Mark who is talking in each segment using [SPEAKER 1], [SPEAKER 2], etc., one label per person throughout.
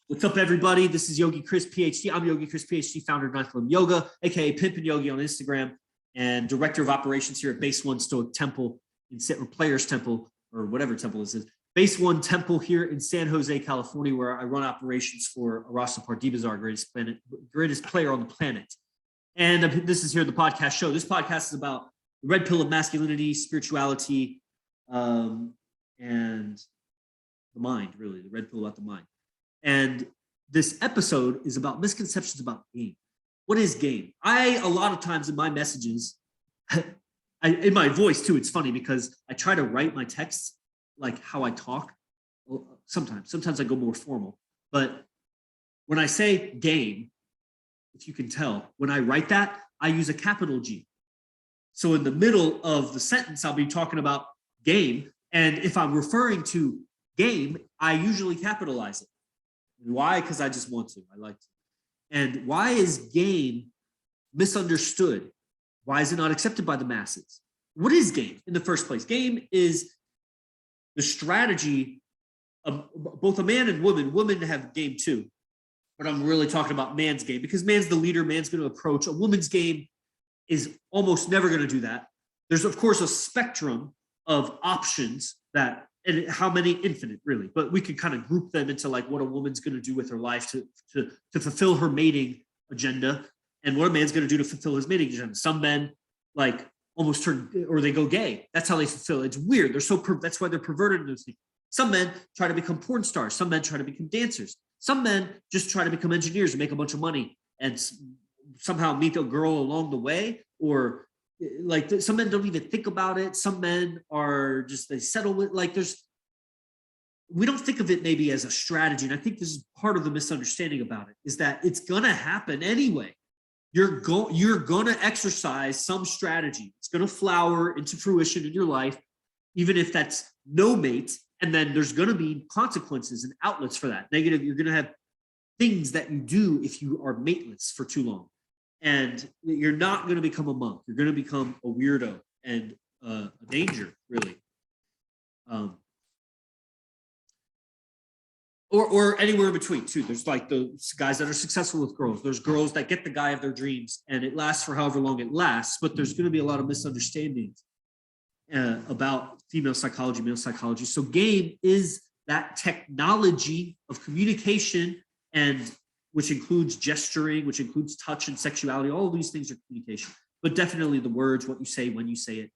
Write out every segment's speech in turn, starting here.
[SPEAKER 1] What's up, everybody? This is Yogi Chris, PhD. I'm Yogi Chris, PhD, founder of Enlightened Yoga, aka Pimp and Yogi on Instagram, and director of operations here at Base One Stoic Temple or Players Temple, or whatever temple this is. Base One Temple here in San Jose, California, where I run operations for Arasta Pardibazar, greatest player on the planet. And this is here the podcast show. This podcast is about the red pill of masculinity, spirituality, and the mind, really, the red pill about the mind. And this episode is about misconceptions about game. What is game? A lot of times in my messages, in my voice too, it's funny because I try to write my texts like how I talk. Sometimes I go more formal. But when I say game, if you can tell, when I write that, I use a capital G. So in the middle of the sentence, I'll be talking about game. And if I'm referring to game, I usually capitalize it. Why? Because I just want to. I like to. And why is game misunderstood? Why is it not accepted by the masses? What is game in the first place? Game is the strategy of both a man and woman. Women have game too, but I'm really talking about man's game because man's the leader. Man's going to approach. A woman's game is almost never going to do that. There's, of course, a spectrum of options that, and how many? Infinite, really. But we could kind of group them into like what a woman's going to do with her life to fulfill her mating agenda, and what a man's going to do to fulfill his mating agenda. Some men like almost turn, or they go gay. That's how they fulfill. It's weird. That's why they're perverted in those things. Some men try to become porn stars. Some men try to become dancers. Some men just try to become engineers and make a bunch of money and somehow meet a girl along the way, or like some men don't even think about it. Some men are just, they settle with, like we don't think of it maybe as a strategy. And I think this is part of the misunderstanding about it, is that it's going to happen anyway. You're going to exercise some strategy. It's going to flower into fruition in your life, even if that's no mate. And then there's going to be consequences and outlets for that. Negative, you're going to have things that you do if you are mateless for too long. And you're not going to become a monk. You're going to become a weirdo and a danger, really. Or anywhere in between, too. There's like those guys that are successful with girls. There's girls that get the guy of their dreams, and it lasts for however long it lasts. But there's going to be a lot of misunderstandings about female psychology, male psychology. So game is that technology of communication, and which includes gesturing, which includes touch and sexuality. All of these things are communication, but definitely the words, what you say, when you say it,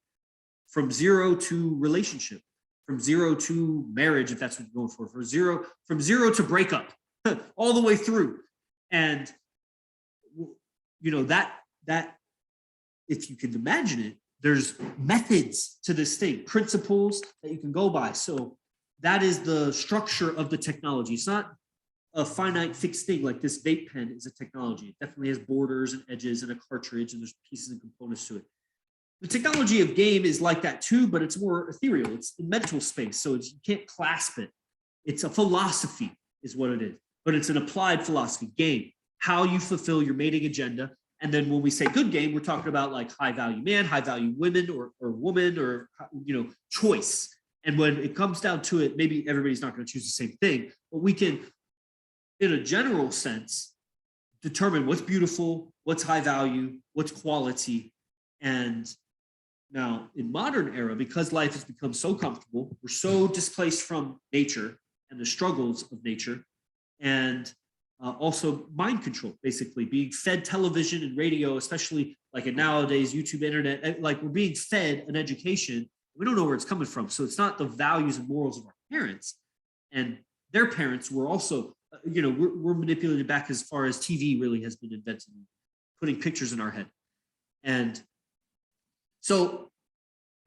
[SPEAKER 1] from zero to relationship, from zero to marriage, if that's what you're going for, from zero to breakup, all the way through. And, you know, that if you can imagine it, there's methods to this thing, principles that you can go by. So that is the structure of the technology. It's not a finite fixed thing. Like this vape pen is a technology. It definitely has borders and edges and a cartridge, and there's pieces and components to it. The technology of game is like that too, but it's more ethereal. It's in mental space, so you can't clasp it. It's a philosophy is what it is, but it's an applied philosophy. Game, how you fulfill your mating agenda. And then when we say good game, we're talking about like high value man, high value women, or woman, or, you know, choice. And when it comes down to it, maybe everybody's not going to choose the same thing, but we can, in a general sense, determine what's beautiful, what's high value, what's quality. And now in modern era, because life has become so comfortable, we're so displaced from nature and the struggles of nature, and also mind control, basically being fed television and radio, especially like in nowadays, YouTube, internet, like we're being fed an education. We don't know where it's coming from. So it's not the values and morals of our parents, and their parents were also, you know, we're manipulated back as far as TV really has been invented, putting pictures in our head. And so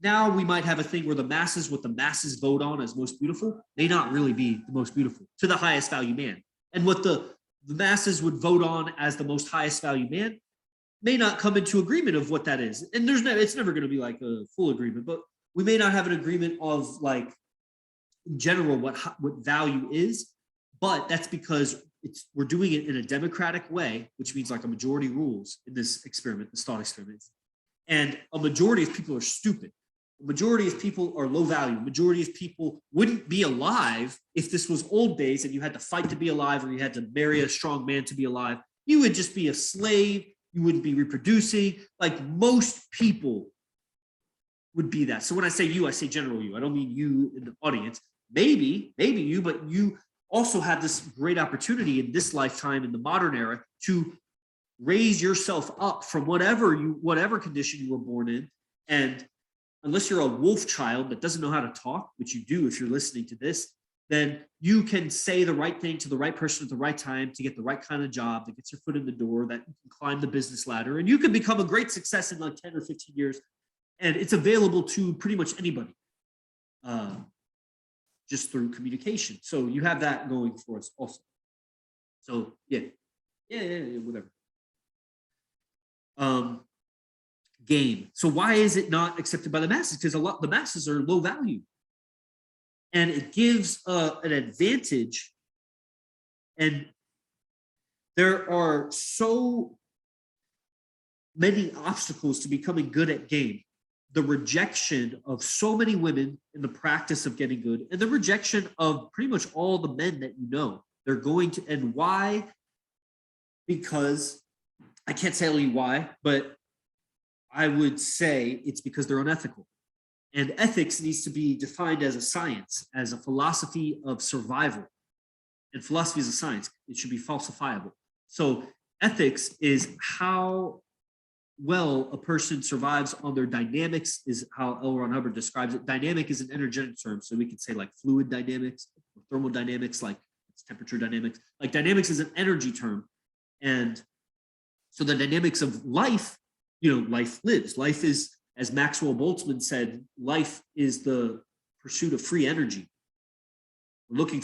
[SPEAKER 1] now we might have a thing where what the masses vote on as most beautiful may not really be the most beautiful to the highest value man. And what the masses would vote on as the most highest value man may not come into agreement of what that is. And it's never going to be like a full agreement, but we may not have an agreement of like in general what value is, but that's because we're doing it in a democratic way, which means like a majority rules in this experiment, this thought experiment. And a majority of people are stupid. The majority of people are low value. Majority of people wouldn't be alive if this was old days and you had to fight to be alive, or you had to marry a strong man to be alive. You would just be a slave. You wouldn't be reproducing. Like most people would be that. So when I say you, I say general you. I don't mean you in the audience. Maybe you, but you also have this great opportunity in this lifetime, in the modern era, to raise yourself up from whatever condition you were born in. And unless you're a wolf child that doesn't know how to talk, which you do if you're listening to this, then you can say the right thing to the right person at the right time to get the right kind of job that gets your foot in the door, that you can climb the business ladder, and you can become a great success in like 10 or 15 years. And it's available to pretty much anybody, just through communication. So you have that going for us also. So yeah, whatever. Game. So why is it not accepted by the masses? Because the masses are low value, and it gives an advantage. And there are so many obstacles to becoming good at game. The rejection of so many women in the practice of getting good, and the rejection of pretty much all the men that you know. They're going to, and why? Because I can't tell you why, but I would say it's because they're unethical. And ethics needs to be defined as a science, as a philosophy of survival. And philosophy is a science. It should be falsifiable. So ethics is how well a person survives on their dynamics, is how L. Ron Hubbard describes it. Dynamic is an energetic term. So we could say like fluid dynamics, or thermodynamics, like it's temperature dynamics. Like dynamics is an energy term. And so the dynamics of life, life lives. Life is, as Maxwell Boltzmann said, life is the pursuit of free energy. We're looking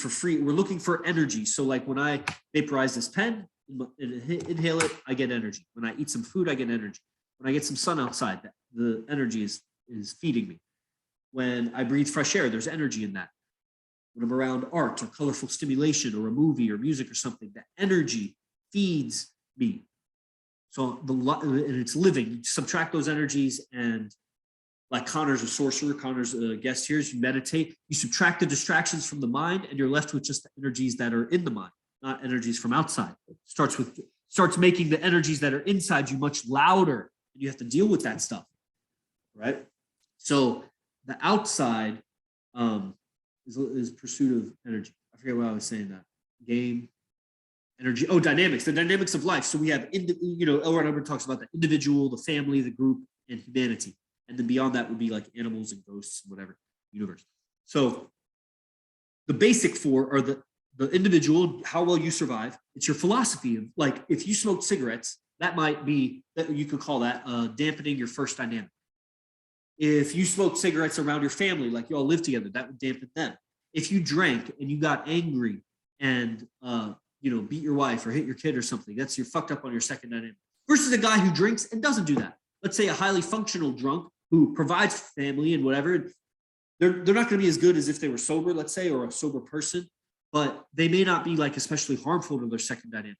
[SPEAKER 1] for energy. So like when I vaporize this pen and inhale it, I get energy. When I eat some food, I get energy. When I get some sun outside, the energy is feeding me. When I breathe fresh air, there's energy in that. When I'm around art or colorful stimulation or a movie or music or something, that energy feeds me. So and it's living. You subtract those energies, and like Connor's a sorcerer, Connor's a guest here, you meditate, you subtract the distractions from the mind, and you're left with just the energies that are in the mind, not energies from outside. It starts making the energies that are inside you much louder, and you have to deal with that stuff, right? So the outside is pursuit of energy. I forget why I was saying that. Game. Energy. Oh, dynamics. The dynamics of life. So we have, L. Ron Hubbard talks about the individual, the family, the group, and humanity. And then beyond that would be like animals and ghosts and whatever, universe. So the basic four are the individual, how well you survive. It's your philosophy of, like, if you smoke cigarettes, that might be, that you could call that dampening your first dynamic. If you smoke cigarettes around your family, like you all live together, that would dampen them. If you drank and you got angry and beat your wife or hit your kid or something, you're fucked up on your second dynamic. Versus a guy who drinks and doesn't do that. Let's say a highly functional drunk who provides family and whatever, they're not going to be as good as if they were sober, let's say, or a sober person, but they may not be like especially harmful to their second dynamic.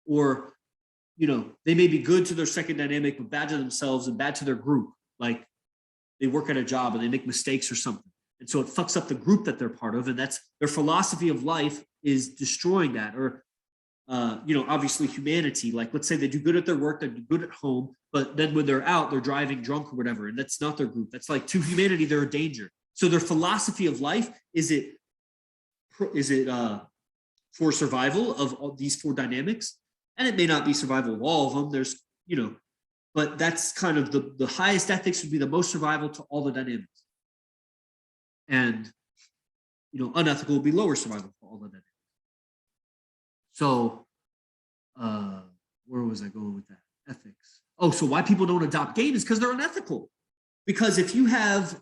[SPEAKER 1] Or, they may be good to their second dynamic, but bad to themselves and bad to their group. Like they work at a job and they make mistakes or something. And so it fucks up the group that they're part of. And that's their philosophy of life is destroying that. Or, obviously humanity, like let's say they do good at their work, they do good at home, but then when they're out, they're driving drunk or whatever. And that's not their group. That's like to humanity, they're a danger. So their philosophy of life, is it for survival of all these four dynamics? And it may not be survival of all of them. There's, but that's kind of the highest ethics would be the most survival to all the dynamics. And, unethical would be lower survival for all the dynamics. So, where was I going with that? Ethics. Oh, so why people don't adopt game is because they're unethical. Because if you have,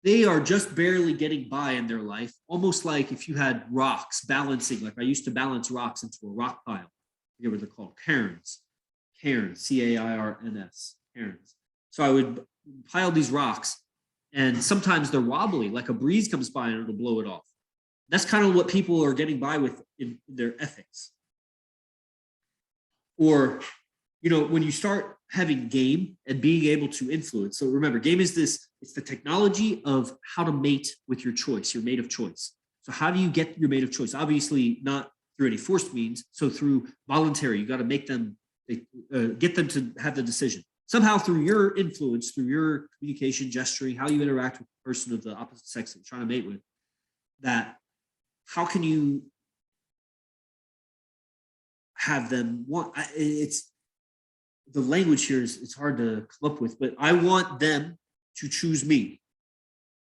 [SPEAKER 1] they are just barely getting by in their life, almost like if you had rocks balancing, like I used to balance rocks into a rock pile. I forget what they're called, cairns, C-A-I-R-N-S, cairns. So I would pile these rocks, and sometimes they're wobbly, like a breeze comes by and it'll blow it off. That's kind of what people are getting by with in their ethics. Or, when you start having game and being able to influence. So remember, game is it's the technology of how to mate with your choice, your mate of choice. So how do you get your mate of choice? Obviously not through any forced means. So through voluntary, you got to make them, get them to have the decision. Somehow through your influence, through your communication, gesturing, how you interact with the person of the opposite sex that you're trying to mate with, that how can you have them want, it's, the language here is it's hard to come up with, but I want them to choose me.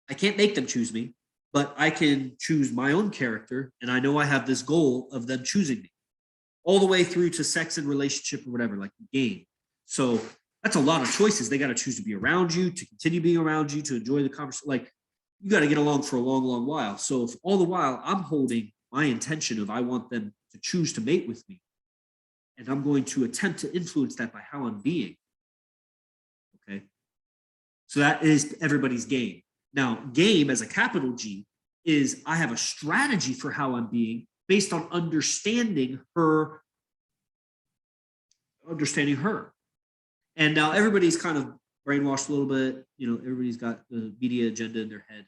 [SPEAKER 1] I can't make them choose me, but I can choose my own character. And I know I have this goal of them choosing me all the way through to sex and relationship or whatever, like the game. So that's a lot of choices. They got to choose to be around you, to continue being around you, to enjoy the conversation. Like you got to get along for a long, long while. So if all the while I'm holding my intention of I want them to choose to mate with me, and I'm going to attempt to influence that by how I'm being. Okay. So that is everybody's game. Now, game as a capital G is I have a strategy for how I'm being based on understanding her. And now everybody's kind of brainwashed a little bit. Everybody's got the media agenda in their head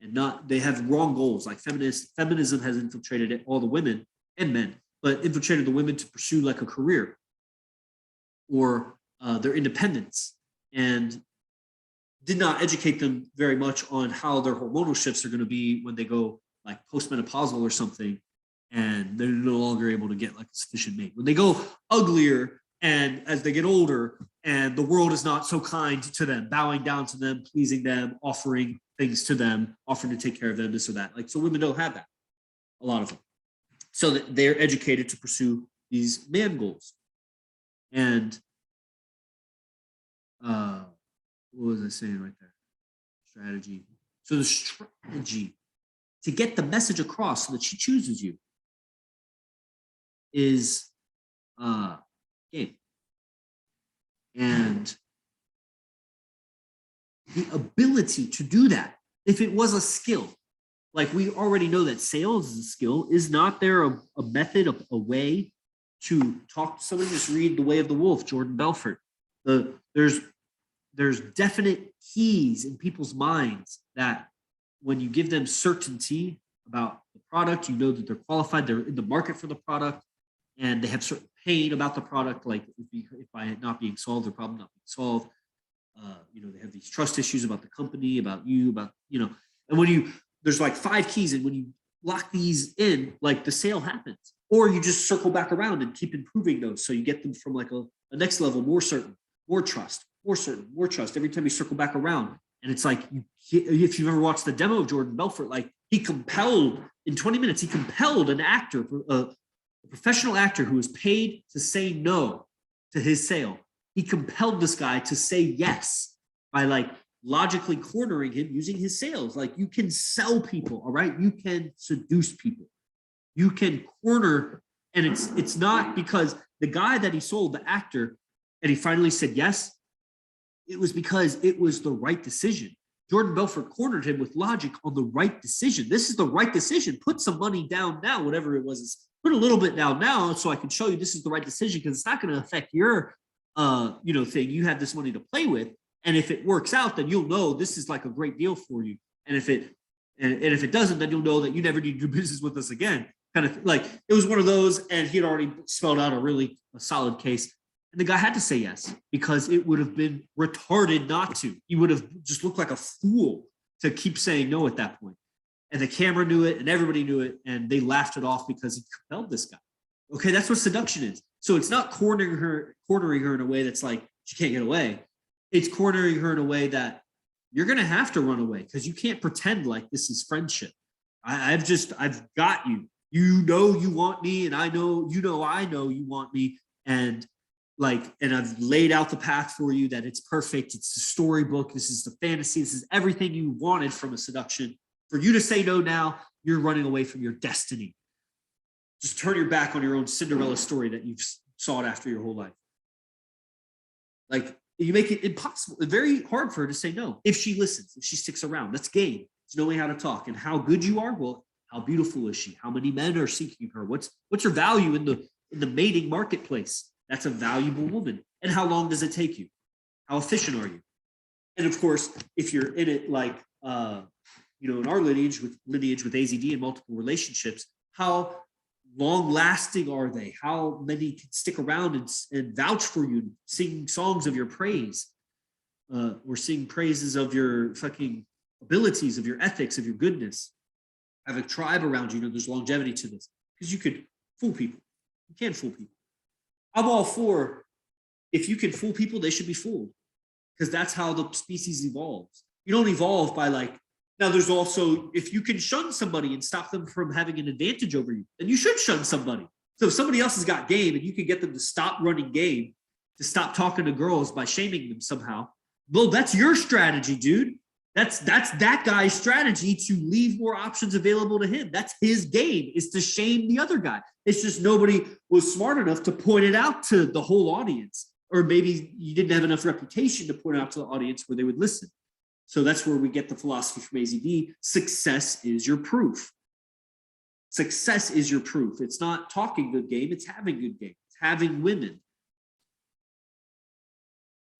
[SPEAKER 1] and they have wrong goals. Like feminism has infiltrated all the women and men, but infiltrated the women to pursue like a career or their independence, and did not educate them very much on how their hormonal shifts are going to be when they go like postmenopausal or something, and they're no longer able to get like a sufficient mate. When they go uglier and as they get older and the world is not so kind to them, bowing down to them, pleasing them, offering things to them, offering to take care of them, this or that. Like, so women don't have that, a lot of them. So that they're educated to pursue these man goals. And what was I saying right there? Strategy. So the strategy to get the message across so that she chooses you is game. And the ability to do that, if it was a skill, like we already know that sales is a skill, is not there a method, a way to talk to somebody? Just read The Way of the Wolf, Jordan Belfort. There's definite keys in people's minds that when you give them certainty about the product, you know that they're qualified, they're in the market for the product, and they have certain pain about the product, like if by it not being solved, the problem not being solved. They have these trust issues about the company, about you, and when there's like 5 keys, and when you lock these in, like the sale happens, or you just circle back around and keep improving those. So you get them from like a next level, more certain, more trust, more certain, more trust every time you circle back around. And it's like, if you've ever watched the demo of Jordan Belfort, like in 20 minutes, he compelled an actor, a professional actor who was paid to say no to his sale. He compelled this guy to say yes by like logically cornering him using his sales. Like you can sell people, all right? You can seduce people. You can corner, and it's not because the guy that he sold, the actor, and he finally said yes, it was because it was the right decision. Jordan Belfort cornered him with logic on the right decision. This is the right decision. Put some money down now, whatever it was. Put a little bit down now so I can show you this is the right decision, because it's not going to affect your thing. You have this money to play with. And if it works out, then you'll know this is like a great deal for you. And if it doesn't, then you'll know that you never need to do business with us again. Kind of like it was one of those, and he had already spelled out a solid case. And the guy had to say yes, because it would have been retarded not to. He would have just looked like a fool to keep saying no at that point. And the camera knew it, and everybody knew it, and they laughed it off because he compelled this guy. Okay, that's what seduction is. So it's not cornering her in a way that's like she can't get away. It's cornering her in a way that you're going to have to run away, because you can't pretend like this is friendship. I've got you. You know you want me, and I know you want me, and I've laid out the path for you that it's perfect. It's the storybook. This is the fantasy. This is everything you wanted from a seduction. For you to say no now, you're running away from your destiny. Just turn your back on your own Cinderella story that you've sought after your whole life. Like, you make it impossible, very hard for her to say no. If she listens, if she sticks around, that's game. It's knowing how to talk. And how good you are, well, how beautiful is she? How many men are seeking her? What's her value in the mating marketplace? That's a valuable woman. And how long does it take you? How efficient are you? And of course, if you're in it like, in our lineage with AZD and multiple relationships, how long lasting are they? How many can stick around and vouch for you, sing songs of your praise, or sing praises of your fucking abilities, of your ethics, of your goodness? Have a tribe around you. There's longevity to this because you could fool people. You can fool people. I'm all for, if you can fool people, they should be fooled, because that's how the species evolves. You don't evolve by now there's also, if you can shun somebody and stop them from having an advantage over you, then you should shun somebody. So if somebody else has got game and you can get them to stop running game, to stop talking to girls by shaming them somehow, well, that's your strategy, dude. That's that guy's strategy to leave more options available to him. That's his game, is to shame the other guy. It's just nobody was smart enough to point it out to the whole audience. Or maybe you didn't have enough reputation to point out to the audience where they would listen. So that's where we get the philosophy from AZD. Success is your proof. Success is your proof. It's not talking good game, it's having good game. It's having women.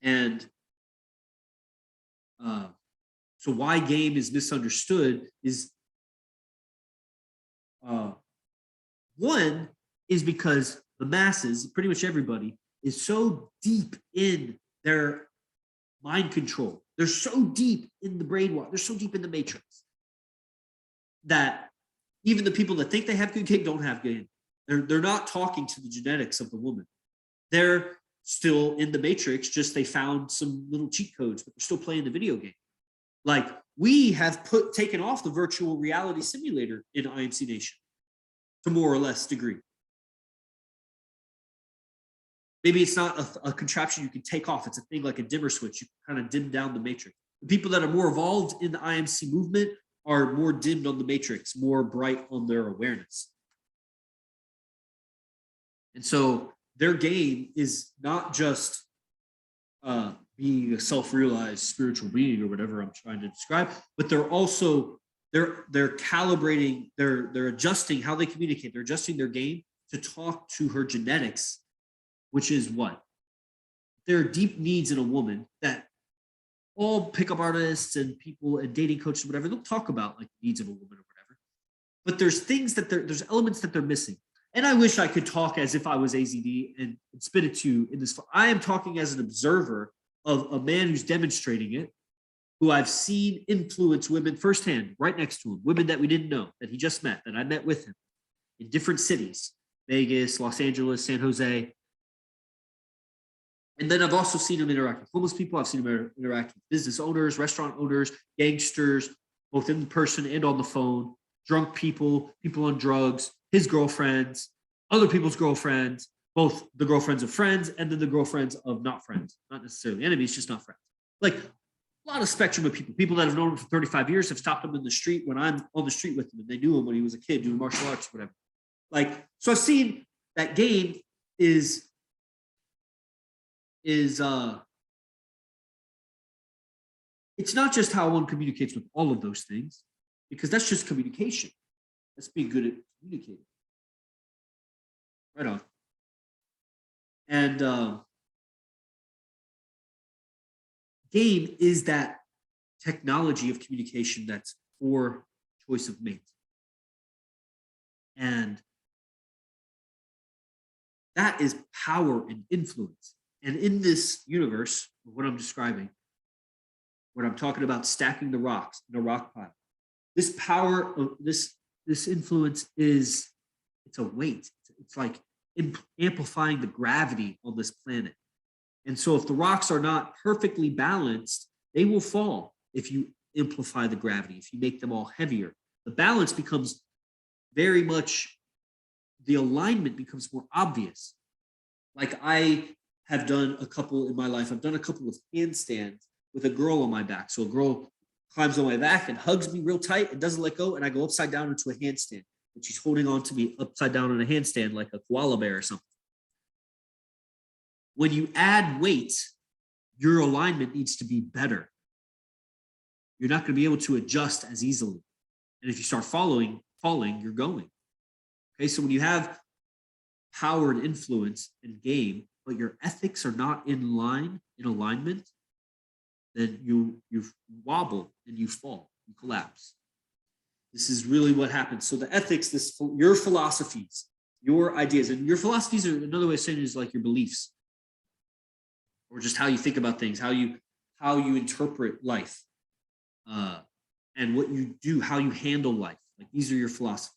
[SPEAKER 1] And so why game is misunderstood is, one is because the masses, pretty much everybody, is so deep in their mind control. They're so deep in the brainwash. They're so deep in the matrix that even the people that think they have good game don't have game. They're not talking to the genetics of the woman. They're still in the matrix, just they found some little cheat codes, but they're still playing the video game. Like, we have taken off the virtual reality simulator in IMC Nation to more or less degree. Maybe it's not a contraption you can take off. It's a thing like a dimmer switch. You can kind of dim down the matrix. The people that are more evolved in the IMC movement are more dimmed on the matrix, more bright on their awareness. And so their game is not just being a self-realized spiritual being or whatever I'm trying to describe, but they're also, they're calibrating, they're adjusting how they communicate. They're adjusting their game to talk to her genetics, which is what? There are deep needs in a woman that all pickup artists and people and dating coaches, whatever, they'll talk about, like needs of a woman or whatever. But there's things that there's elements that they're missing. And I wish I could talk as if I was AZD and spit it to you in this. I am talking as an observer of a man who's demonstrating it, who I've seen influence women firsthand, right next to him, women that we didn't know, that he just met, that I met with him in different cities, Vegas, Los Angeles, San Jose. And then I've also seen him interact with homeless people. I've seen him interact with business owners, restaurant owners, gangsters, both in person and on the phone, drunk people, people on drugs, his girlfriends, other people's girlfriends, both the girlfriends of friends and then the girlfriends of not friends, not necessarily enemies, just not friends. Like, a lot of spectrum of people. People that have known him for 35 years have stopped him in the street when I'm on the street with him, and they knew him when he was a kid doing martial arts, whatever. Like, so I've seen that game is it's not just how one communicates with all of those things, because that's just communication. That's being good at communicating. Right on. And game is that technology of communication that's for choice of mate. And that is power and influence. And in this universe, what I'm describing, when I'm talking about stacking the rocks in a rock pile, this power of this influence is, it's a weight. It's like amplifying the gravity on this planet. And so if the rocks are not perfectly balanced, they will fall if you amplify the gravity, if you make them all heavier. The balance becomes very much, the alignment becomes more obvious. Like, I have done a couple in my life. I've done a couple of handstands with a girl on my back. So a girl climbs on my back and hugs me real tight and doesn't let go, and I go upside down into a handstand. And she's holding on to me upside down in a handstand like a koala bear or something. When you add weight, your alignment needs to be better. You're not going to be able to adjust as easily. And if you start falling, you're going. Okay, so when you have power and influence and game, but your ethics are not in alignment, then you wobble and you fall, you collapse. This is really what happens. So the ethics, your philosophies, your ideas, and your philosophies are another way of saying it is like your beliefs, or just how you think about things, how you interpret life, and what you do, how you handle life. Like these are your philosophies.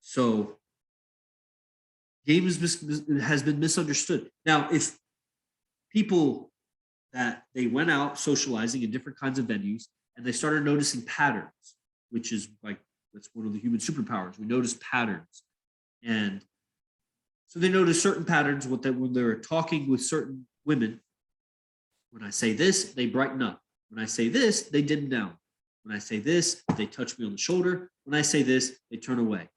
[SPEAKER 1] So game has been misunderstood. Now, if people that they went out socializing in different kinds of venues and they started noticing patterns, which is like, that's one of the human superpowers. We notice patterns. And so they notice certain patterns when they're talking with certain women. When I say this, they brighten up. When I say this, they dim down. When I say this, they touch me on the shoulder. When I say this, they turn away.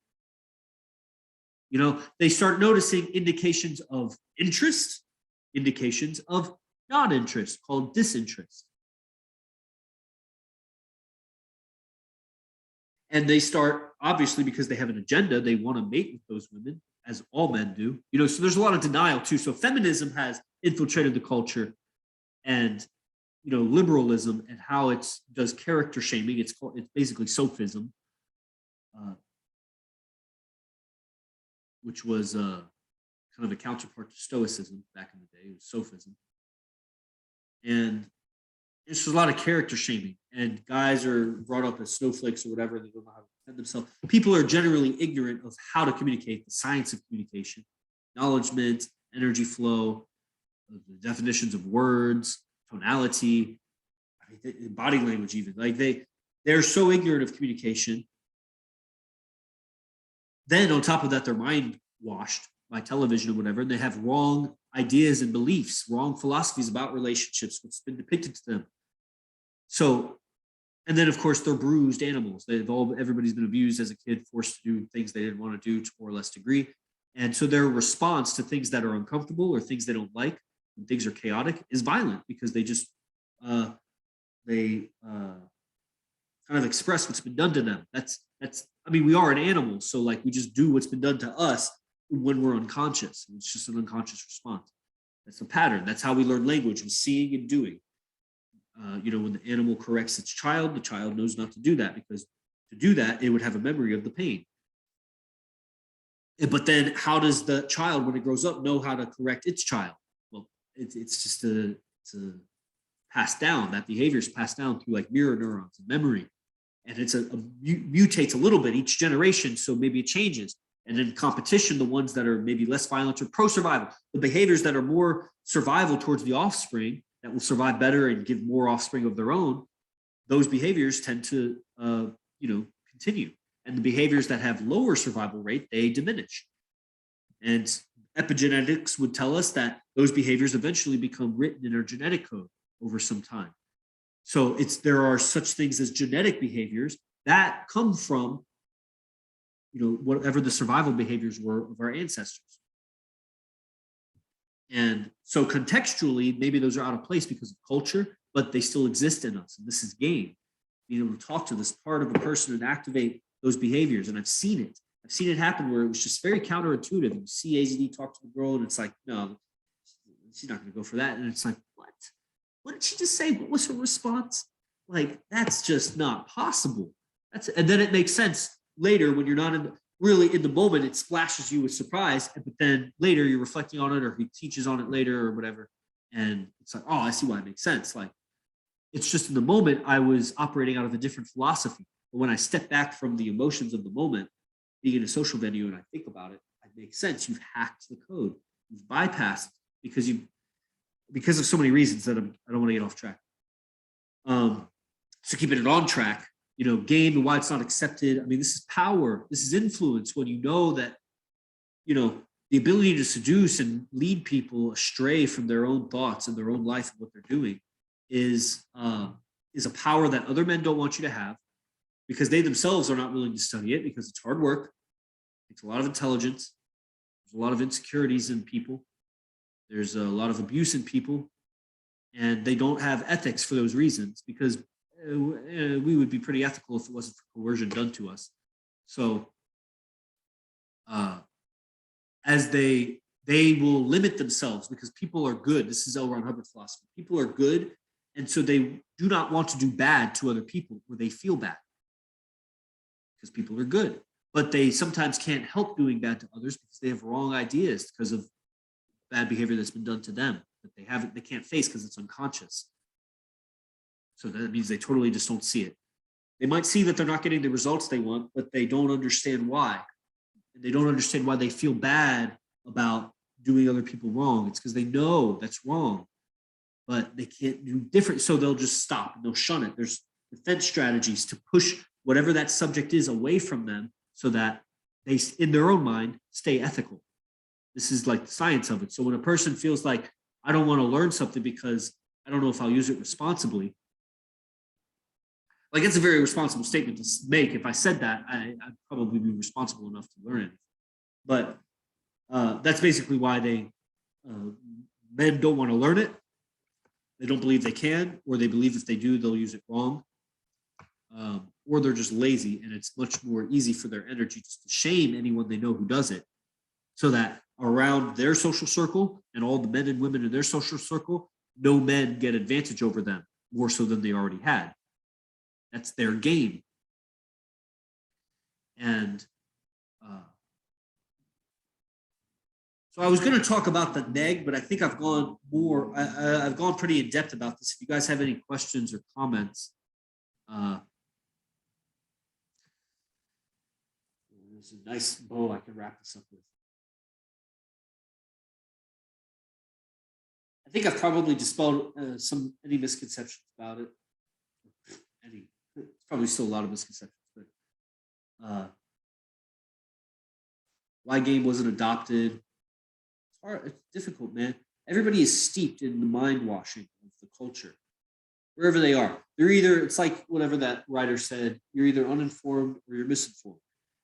[SPEAKER 1] You know, they start noticing indications of interest, indications of non-interest, called disinterest. And they start, obviously, because they have an agenda, they want to mate with those women, as all men do. You know, so there's a lot of denial too. So feminism has infiltrated the culture, and you know, liberalism and how it does character shaming. It's basically sophism, which was kind of a counterpart to stoicism back in the day. It was sophism, and it's just a lot of character shaming. And guys are brought up as snowflakes or whatever. They don't know how to defend themselves. People are generally ignorant of how to communicate, the science of communication, acknowledgement, energy flow, the definitions of words, tonality, body language, even. Like they're so ignorant of communication. Then on top of that, they're mind washed by television or whatever, and they have wrong ideas and beliefs, wrong philosophies about relationships, what's been depicted to them. So, and then of course they're bruised animals. Everybody's been abused as a kid, forced to do things they didn't want to do to more or less degree. And so their response to things that are uncomfortable or things they don't like, when things are chaotic, is violent, because they just kind of express what's been done to them. That's I mean, we are an animal, so like we just do what's been done to us when we're unconscious. It's just an unconscious response. That's a pattern. That's how we learn language, with seeing and doing. You know, when the animal corrects its child, the child knows not to do that, because to do that, it would have a memory of the pain. But then how does the child, when it grows up, know how to correct its child? Well, it's just a passed down. That behavior is passed down through like mirror neurons and memory. And it's mutates a little bit each generation, so maybe it changes. And in competition, the ones that are maybe less violent are pro-survival. The behaviors that are more survival towards the offspring, that will survive better and give more offspring of their own, those behaviors tend to continue. And the behaviors that have lower survival rate, they diminish. And epigenetics would tell us that those behaviors eventually become written in our genetic code over some time. So there are such things as genetic behaviors that come from, you know, whatever the survival behaviors were of our ancestors. And so contextually, maybe those are out of place because of culture, but they still exist in us. And this is game, being able to talk to this part of a person and activate those behaviors. And I've seen it. I've seen it happen where it was just very counterintuitive. You see AZD talk to the girl and it's like, no, she's not going to go for that. And it's like, what? What did she just say? What was her response? Like, that's just not possible. And then it makes sense later when you're not really in the moment. It splashes you with surprise, but then later you're reflecting on it, or he teaches on it later or whatever. And it's like, oh, I see why it makes sense. Like, it's just in the moment I was operating out of a different philosophy. But when I step back from the emotions of the moment, being in a social venue, and I think about it, it makes sense. You've hacked the code. You've bypassed because of so many reasons that I don't want to get off track. So keeping it on track, you know, game and why it's not accepted. I mean, this is power. This is influence. When you know that, you know, the ability to seduce and lead people astray from their own thoughts and their own life and what they're doing is a power that other men don't want you to have, because they themselves are not willing to study it, because it's hard work. It takes a lot of intelligence. There's a lot of insecurities in people. There's a lot of abuse in people, and they don't have ethics for those reasons, because we would be pretty ethical if it wasn't for coercion done to us. So as they they will limit themselves because people are good. This is L. Ron Hubbard philosophy. People are good, and so they do not want to do bad to other people where they feel bad because people are good. But they sometimes can't help doing bad to others because they have wrong ideas because of bad behavior that's been done to them that they can't face because it's unconscious. So that means they totally just don't see it. They might see that they're not getting the results they want, but they don't understand why. And they don't understand why they feel bad about doing other people wrong. It's because they know that's wrong, but they can't do different. So they'll just stop and they'll shun it. There's defense strategies to push whatever that subject is away from them so that they, in their own mind, stay ethical. This is like the science of it. So when a person feels like, I don't want to learn something because I don't know if I'll use it responsibly, like it's a very responsible statement to make. If I said that, I'd probably be responsible enough to learn it. But that's basically why men don't want to learn it. They don't believe they can, or they believe if they do, they'll use it wrong. Or they're just lazy, and it's much more easy for their energy just to shame anyone they know who does it, so that around their social circle and all the men and women in their social circle, no men get advantage over them more so than they already had. That's their game. And so I was going to talk about the neg, but I think I've gone more, I've gone pretty in depth about this. If you guys have any questions or comments, there's a nice bow I can wrap this up with. I think I've probably dispelled any misconceptions about it. It's probably still a lot of misconceptions, but why game wasn't adopted. It's hard, it's difficult, man. Everybody is steeped in the mind washing of the culture. Wherever they are. They're either, it's like whatever that writer said, you're either uninformed or you're misinformed.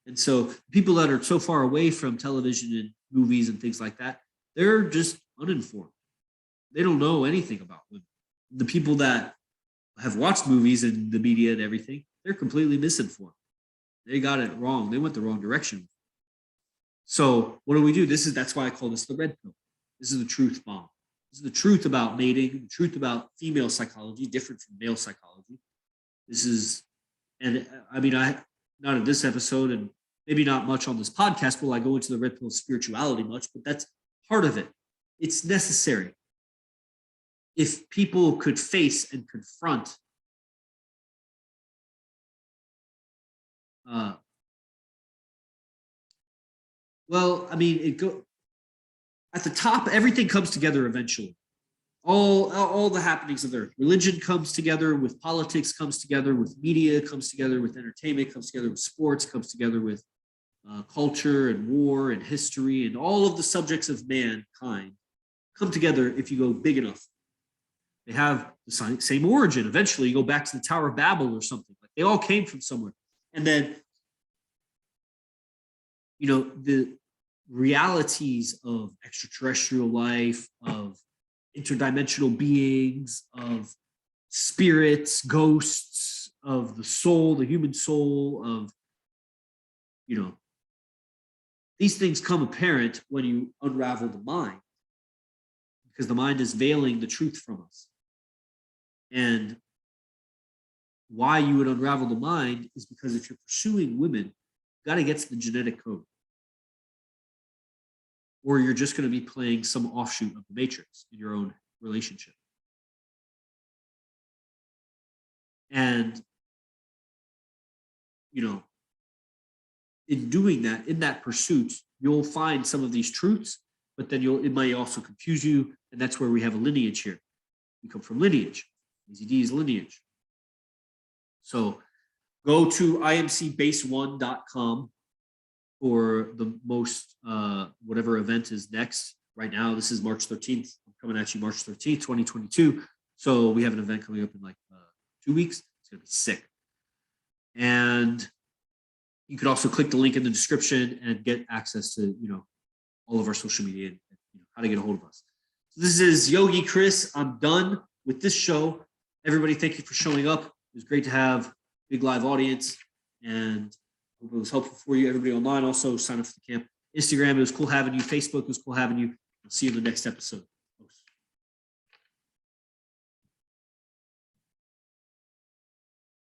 [SPEAKER 1] And so people that are so far away from television and movies and things like that, they're just uninformed. They don't know anything about women. The people that have watched movies and the media and everything, they're completely misinformed. They got it wrong. They went the wrong direction. So what do? That's why I call this the red pill. This is the truth bomb. This is the truth about mating, the truth about female psychology, different from male psychology. This is, and I mean, not in this episode and maybe not much on this podcast will I go into the red pill spirituality much, but that's part of it. It's necessary. If people could face and confront at the top, everything comes together eventually. All the happenings of earth. Religion comes together with politics, comes together with media, comes together with entertainment, comes together with sports, comes together with culture and war and history, and all of the subjects of mankind come together if you go big enough. They have the same origin. Eventually, you go back to the Tower of Babel or something. Like they all came from somewhere. And then, the realities of extraterrestrial life, of interdimensional beings, of spirits, ghosts, of the soul, the human soul, of, these things come apparent when you unravel the mind, because the mind is veiling the truth from us. And why you would unravel the mind is because if you're pursuing women, you got to get to the genetic code. Or you're just going to be playing some offshoot of the matrix in your own relationship. And, in doing that, in that pursuit, you'll find some of these truths, but then it might also confuse you. And that's where we have a lineage here. We come from lineage. AZD is lineage. So go to imcbase1.com for the most, whatever event is next. Right now, this is March 13th. I'm coming at you March 13th, 2022. So we have an event coming up in like 2 weeks. It's going to be sick. And you could also click the link in the description and get access to, all of our social media and how to get a hold of us. So this is Yogi Chris. I'm done with this show. Everybody, thank you for showing up. It was great to have a big live audience, and hope it was helpful for you. Everybody online, also sign up for the camp Instagram, it was cool having you. Facebook, it was cool having you. I'll see you in the next episode.